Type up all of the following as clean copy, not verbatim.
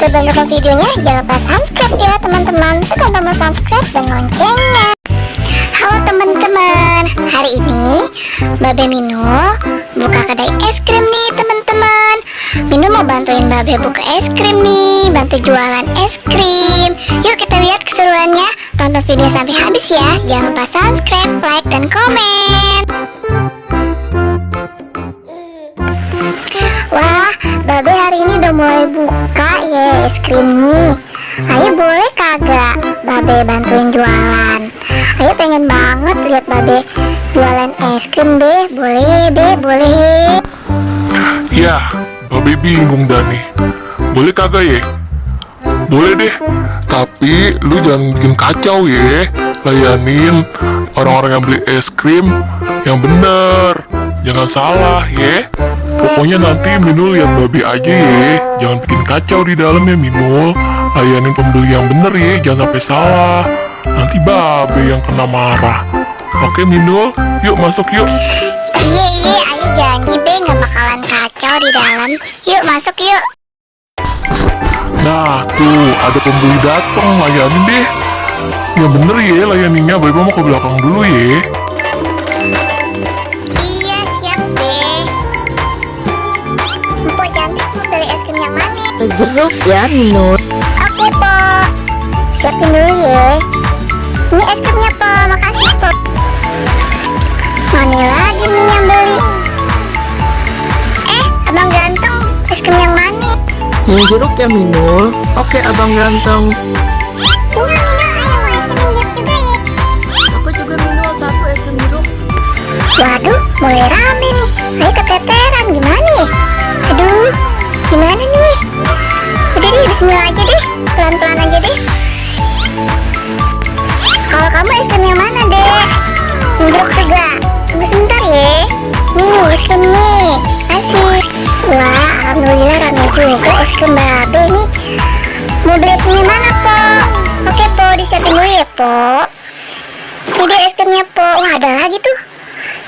Sebelum nonton videonya, jangan lupa subscribe ya teman-teman. Tekan tombol subscribe dan loncengnya. Halo teman-teman, hari ini Babe Mino buka kedai es krim nih teman-teman. Mino mau bantuin Babe buka es krim nih, bantu jualan es krim. Yuk kita lihat keseruannya. Tonton video sampai habis ya. Jangan lupa subscribe, like, dan komen. Wah, Babe hari ini udah mulai buka ya es krim nih. Ayo boleh kagak Babe bantuin jualan? Ayo pengen banget lihat Babe jualan es krim Be. Boleh Be, boleh. Ya, Babe bingung dah nih. Boleh kagak ya? Boleh deh, tapi lu jangan bikin kacau ya. Layanin orang-orang yang beli es krim yang bener, jangan salah ya. Pokoknya nanti Minul lihat Babe aja ya. Jangan bikin kacau di dalam ya Minul. Layanin pembeli yang bener ya, jangan sampai salah. Nanti Babe yang kena marah. Oke Minul, yuk masuk yuk. Iya, ayo janji Be nggak bakalan kacau di dalam. Yuk masuk yuk. Nah tuh ada pembeli datang, layanin deh. Ya bener ya layaninnya. Babe mau ke belakang dulu ya. Iya siap Be. Mpok cantik mau beli es krim yang mana? Jeruk ya Minul. Oke Po, siapin dulu ya. Ini es krimnya Po, makasih Po. Mana lagi nih yang beli? Abang ganteng, es krim yang mana? Yang jeruk ya Minul. Oke abang ganteng. Minul, ayo mau es krim jeruk juga ya. Aku juga Minul, satu es krim jeruk. Waduh, mulai rame nih. Ayo keteteran, gimana ya? Aduh, gimana nih? Udah deh, bismillah aja deh. Pelan-pelan aja deh. Kalau kamu es krim yang mana, Dek? Yang jeruk juga. Tunggu sebentar ya. Nih, es krim nih. Asik. Wah, alhamdulillah rame juga es krim Babe nih. Mau beli es krim yang mana, Po? Oke, Po, disiapin dulu ya, Po. Ini dia es krimnya, Po. Wah, ada lagi tuh.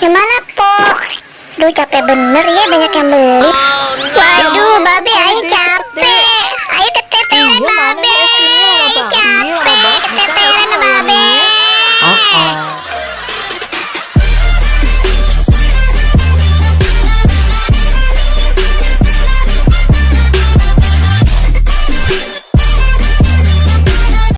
Yang mana, Po? Duh, capek bener ya, banyak yang beli. Waduh, Babe